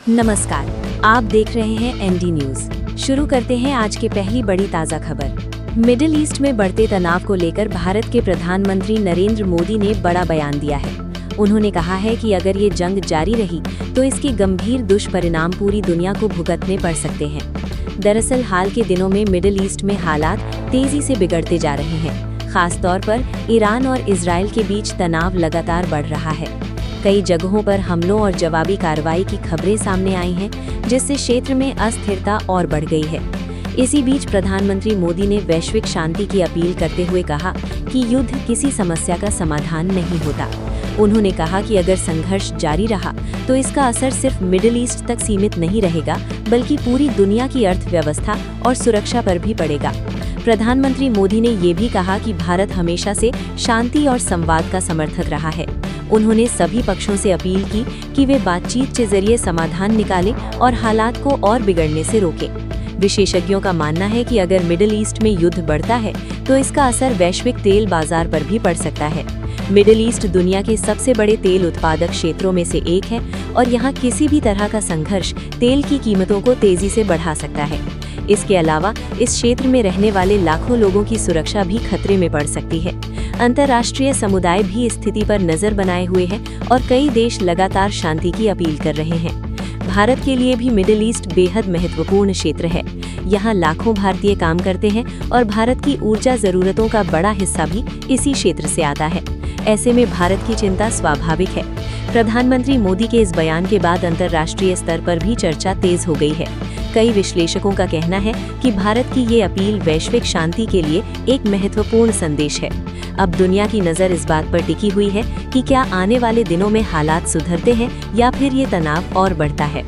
नमस्कार, आप देख रहे हैं एनडी न्यूज। शुरू करते हैं आज की पहली बड़ी ताज़ा खबर। मिडिल ईस्ट में बढ़ते तनाव को लेकर भारत के प्रधानमंत्री नरेंद्र मोदी ने बड़ा बयान दिया है। उन्होंने कहा है कि अगर ये जंग जारी रही तो इसके गंभीर दुष्परिणाम पूरी दुनिया को भुगतने पड़ सकते हैं। दरअसल हाल के दिनों में मिडिल ईस्ट में हालात तेजी से बिगड़ते जा रहे हैं। खास तौर पर ईरान और इजराइल के बीच तनाव लगातार बढ़ रहा है। कई जगहों पर हमलों और जवाबी कार्रवाई की खबरें सामने आई हैं, जिससे क्षेत्र में अस्थिरता और बढ़ गई है। इसी बीच प्रधानमंत्री मोदी ने वैश्विक शांति की अपील करते हुए कहा कि युद्ध किसी समस्या का समाधान नहीं होता। उन्होंने कहा कि अगर संघर्ष जारी रहा तो इसका असर सिर्फ मिडिल ईस्ट तक सीमित नहीं रहेगा, बल्कि पूरी दुनिया की अर्थव्यवस्था और सुरक्षा पर भी पड़ेगा। प्रधानमंत्री मोदी ने ये भी कहा कि भारत हमेशा से शांति और संवाद का समर्थक रहा है। उन्होंने सभी पक्षों से अपील की कि वे बातचीत के जरिए समाधान निकालें और हालात को और बिगड़ने से रोकें। विशेषज्ञों का मानना है कि अगर मिडिल ईस्ट में युद्ध बढ़ता है तो इसका असर वैश्विक तेल बाजार पर भी पड़ सकता है। मिडिल ईस्ट दुनिया के सबसे बड़े तेल उत्पादक क्षेत्रों में से एक है और यहाँ किसी भी तरह का संघर्ष तेल की कीमतों को तेजी से बढ़ा सकता है। इसके अलावा इस क्षेत्र में रहने वाले लाखों लोगों की सुरक्षा भी खतरे में पड़ सकती है। अंतर्राष्ट्रीय समुदाय भी स्थिति पर नजर बनाए हुए है और कई देश लगातार शांति की अपील कर रहे हैं। भारत के लिए भी मिडिल ईस्ट बेहद महत्वपूर्ण क्षेत्र है। यहाँ लाखों भारतीय काम करते हैं और भारत की ऊर्जा जरूरतों का बड़ा हिस्सा भी इसी क्षेत्र से आता है। ऐसे में भारत की चिंता स्वाभाविक है। प्रधानमंत्री मोदी के इस बयान के बाद अंतर्राष्ट्रीय स्तर पर भी चर्चा तेज हो गई है। कई विश्लेषकों का कहना है कि भारत की ये अपील वैश्विक शांति के लिए एक महत्वपूर्ण संदेश है। अब दुनिया की नज़र इस बात पर टिकी हुई है कि क्या आने वाले दिनों में हालात सुधरते हैं या फिर ये तनाव और बढ़ता है।